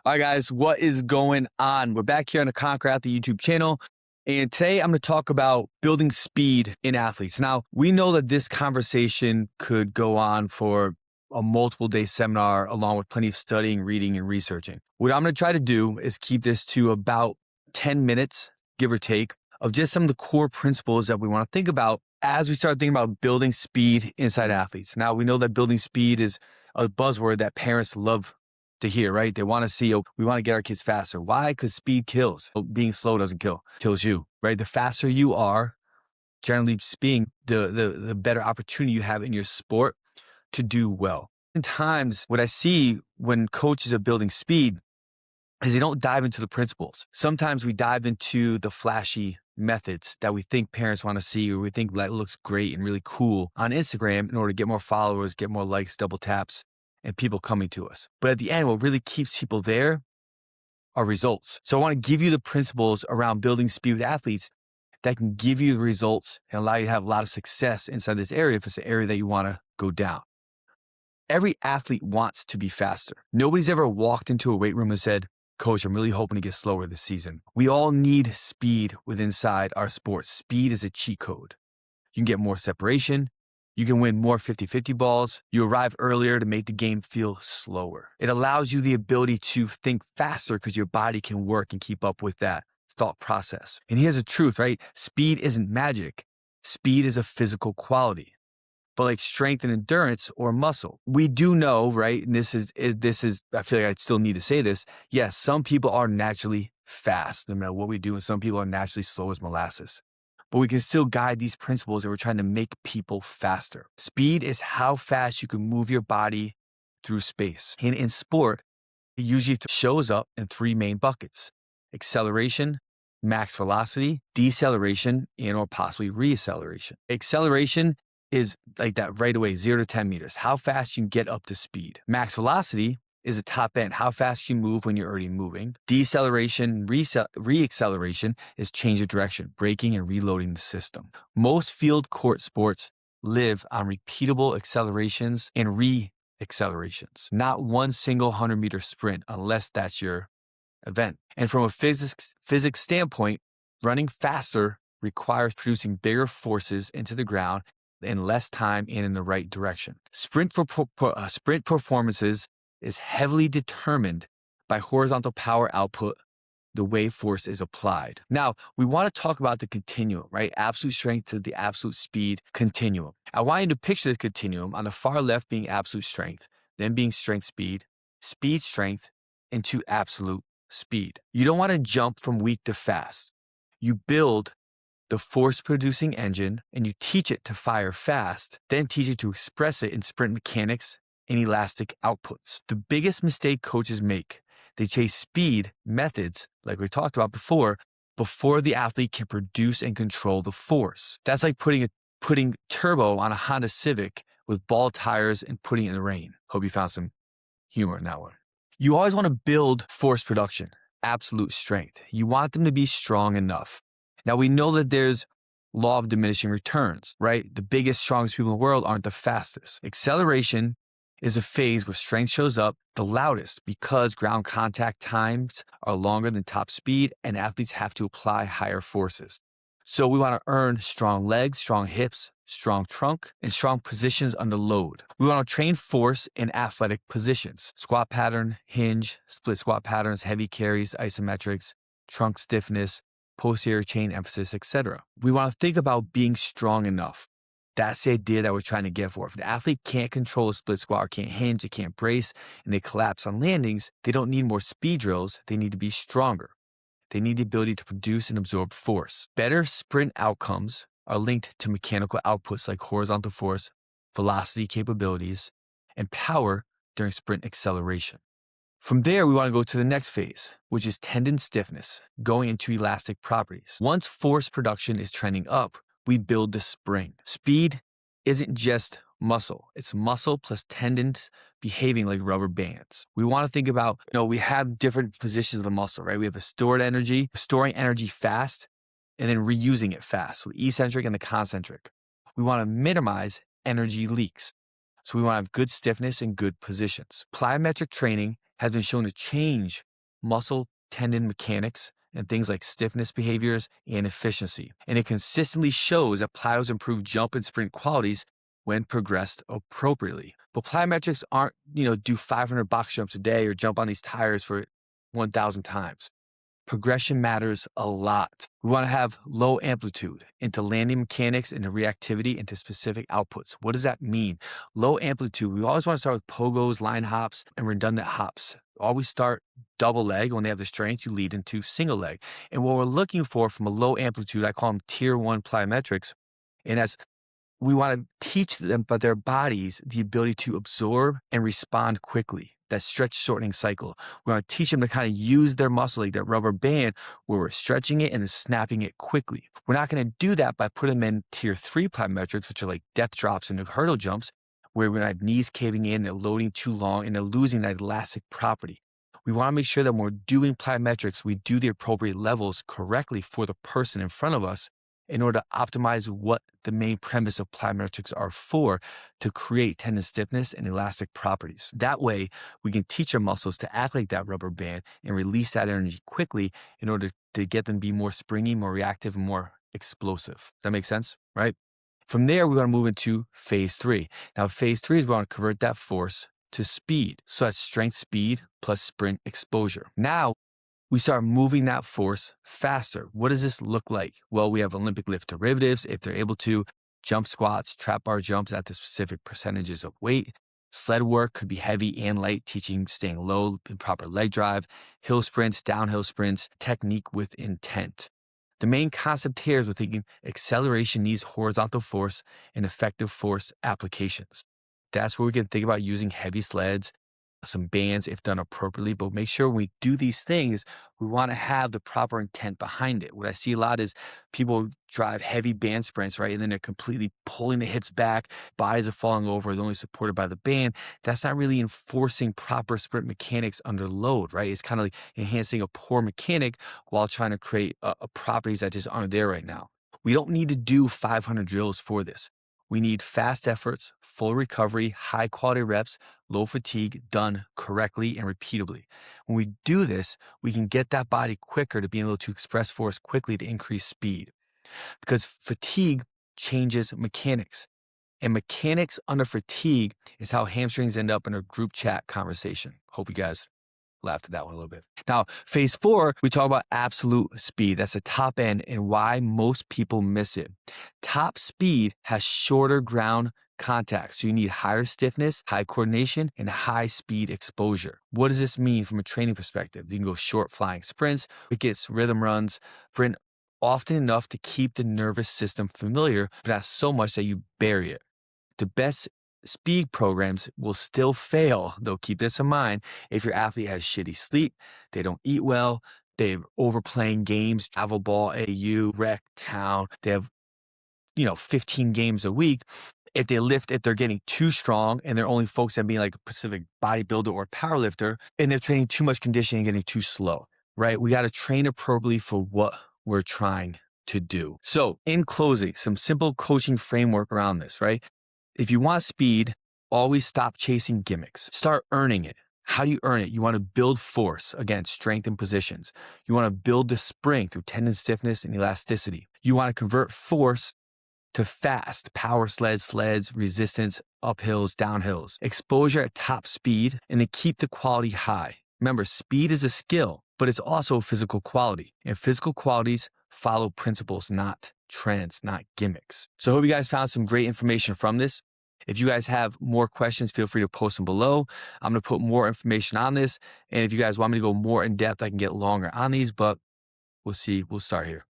All right, guys, what is going on? We're back here on the Conquer Athlete YouTube channel. And today I'm going to talk about building speed in athletes. Now, we know that this conversation could go on for a multiple day seminar along with plenty of studying, reading, and researching. What I'm going to try to do is keep this to about 10 minutes, give or take, of just some of the core principles that we want to think about as we start thinking about building speed inside athletes. Now, we know that building speed is a buzzword that parents love to hear, right? They want to see, we want to get our kids faster. Why? Because speed kills. Being slow doesn't kill, kills you, right? The faster you are, generally speaking, the better opportunity you have in your sport to do well. Sometimes what I see when coaches are building speed is they don't dive into the principles. Sometimes we dive into the flashy methods that we think parents want to see, or we think that looks great and really cool on Instagram in order to get more followers, get more likes, double taps, and people coming to us. But at the end, what really keeps people there are results. So I want to give you the principles around building speed with athletes that can give you the results and allow you to have a lot of success inside this area if it's an area that you want to go down. Every athlete wants to be faster. Nobody's ever walked into a weight room and said, "Coach, I'm really hoping to get slower this season." We all need speed inside our sport. Speed is a cheat code. You can get more separation. You can win more 50-50 balls. You arrive earlier to make the game feel slower. It allows you the ability to think faster because your body can work and keep up with that thought process. And here's the truth, right? Speed isn't magic. Speed is a physical quality. But like strength and endurance or muscle, we do know, right? And this is, I feel like I still need to say this. Yes, some people are naturally fast, no matter what we do, and some people are naturally slow as molasses. But we can still guide these principles that we're trying to make people faster. Speed is how fast you can move your body through space. And in sport, it usually shows up in three main buckets: acceleration, max velocity, deceleration, and or possibly reacceleration. Acceleration is like that right away, 0 to 10 meters, how fast you can get up to speed. Max velocity is a top end, how fast you move when you're already moving. Deceleration, reacceleration is change of direction, braking and reloading the system. Most field court sports live on repeatable accelerations and re-accelerations, not one single 100-meter sprint unless that's your event. And from a physics standpoint, running faster requires producing bigger forces into the ground in less time and in the right direction. Sprint performances is heavily determined by horizontal power output, the way force is applied. Now, we want to talk about the continuum, right? Absolute strength to the absolute speed continuum. I want you to picture this continuum on the far left being absolute strength, then being strength speed, speed strength, into absolute speed. You don't want to jump from weak to fast. You build the force-producing engine, and you teach it to fire fast, then teach it to express it in sprint mechanics and elastic outputs. The biggest mistake coaches make, they chase speed methods, like we talked about before the athlete can produce and control the force. That's like putting turbo on a Honda Civic with ball tires and putting it in the rain. Hope you found some humor in that one. You always want to build force production, absolute strength. You want them to be strong enough. Now, we know that there's law of diminishing returns, right? The biggest, strongest people in the world aren't the fastest. Acceleration is a phase where strength shows up the loudest because ground contact times are longer than top speed and athletes have to apply higher forces. So we want to earn strong legs, strong hips, strong trunk, and strong positions under load. We want to train force in athletic positions: squat pattern, hinge, split squat patterns, heavy carries, isometrics, trunk stiffness, posterior chain emphasis, etc. We want to think about being strong enough. That's the idea that we're trying to get for. If an athlete can't control a split squat or can't hinge, they can't brace, and they collapse on landings, they don't need more speed drills. They need to be stronger. They need the ability to produce and absorb force. Better sprint outcomes are linked to mechanical outputs like horizontal force, velocity capabilities, and power during sprint acceleration. From there, we want to go to the next phase, which is tendon stiffness, going into elastic properties. Once force production is trending up, we build the spring. Speed isn't just muscle. It's muscle plus tendons behaving like rubber bands. We want to think about, we have different positions of the muscle, right? We have the storing energy fast, and then reusing it fast. So the eccentric and the concentric. We want to minimize energy leaks. So we want to have good stiffness and good positions. Plyometric training has been shown to change muscle tendon mechanics and things like stiffness behaviors and efficiency. And it consistently shows that plyos improve jump and sprint qualities when progressed appropriately. But plyometrics aren't, do 500 box jumps a day or jump on these tires for 1,000 times. Progression matters a lot. We want to have low amplitude into landing mechanics and reactivity into specific outputs. What does that mean? Low amplitude, we always want to start with pogos, line hops, and redundant hops. Always start double leg. When they have the strength, you lead into single leg. And what we're looking for from a low amplitude, I call them tier 1 plyometrics. And as we want to teach them, but their bodies, the ability to absorb and respond quickly. That stretch shortening cycle. We want to teach them to kind of use their muscle like that rubber band where we're stretching it and then snapping it quickly. We're not going to do that by putting them in tier 3 plyometrics, which are like depth drops and hurdle jumps, where we're going to have knees caving in, they're loading too long, and they're losing that elastic property. We want to make sure that when we're doing plyometrics, we do the appropriate levels correctly for the person in front of us in order to optimize what the main premise of plyometrics are for, to create tendon stiffness and elastic properties. That way, we can teach our muscles to act like that rubber band and release that energy quickly in order to get them to be more springy, more reactive, and more explosive. Does that make sense? Right? From there, we're going to move into phase 3. Now, phase 3 is we want to convert that force to speed. So that's strength speed plus sprint exposure. Now, we start moving that force faster. What does this look like? Well, we have Olympic lift derivatives, if they're able to, jump squats, trap bar jumps at the specific percentages of weight. Sled work could be heavy and light, teaching staying low and proper leg drive. Hill sprints, downhill sprints, technique with intent. The main concept here is we're thinking acceleration needs horizontal force and effective force applications. That's where we can think about using heavy sleds, some bands if done appropriately, but make sure when we do these things, we want to have the proper intent behind it. What I see a lot is people drive heavy band sprints, right? And then they're completely pulling the hips back, bodies are falling over, they're only supported by the band. That's not really enforcing proper sprint mechanics under load, right? It's kind of like enhancing a poor mechanic while trying to create properties that just aren't there right now. We don't need to do 500 drills for this. We need fast efforts, full recovery, high quality reps, low fatigue done correctly and repeatably. When we do this, we can get that body quicker to being able to express force quickly to increase speed. Because fatigue changes mechanics. And mechanics under fatigue is how hamstrings end up in a group chat conversation. Hope you guys laughed at that one a little bit. Now, phase 4, we talk about absolute speed. That's the top end and why most people miss it. Top speed has shorter ground contact. So you need higher stiffness, high coordination, and high speed exposure. What does this mean from a training perspective? You can go short flying sprints, it gets rhythm runs, sprint often enough to keep the nervous system familiar, but not so much that you bury it. The best speed programs will still fail, though keep this in mind, if your athlete has shitty sleep, they don't eat well, they're overplaying games, travel ball, AU, rec, town, they have 15 games a week. If they're getting too strong and they're only focused on being like a specific bodybuilder or powerlifter, and they're training too much conditioning and getting too slow, right? We got to train appropriately for what we're trying to do. So in closing, some simple coaching framework around this, right? If you want speed, always stop chasing gimmicks. Start earning it. How do you earn it? You want to build force, again, strength and positions. You want to build the spring through tendon stiffness and elasticity. You want to convert force to fast, power sleds, resistance, uphills, downhills. Exposure at top speed, and then keep the quality high. Remember, speed is a skill, but it's also a physical quality. And physical qualities follow principles, not trends, not gimmicks. So I hope you guys found some great information from this. If you guys have more questions, feel free to post them below. I'm going to put more information on this. And if you guys want me to go more in depth, I can get longer on these, but we'll see. We'll start here.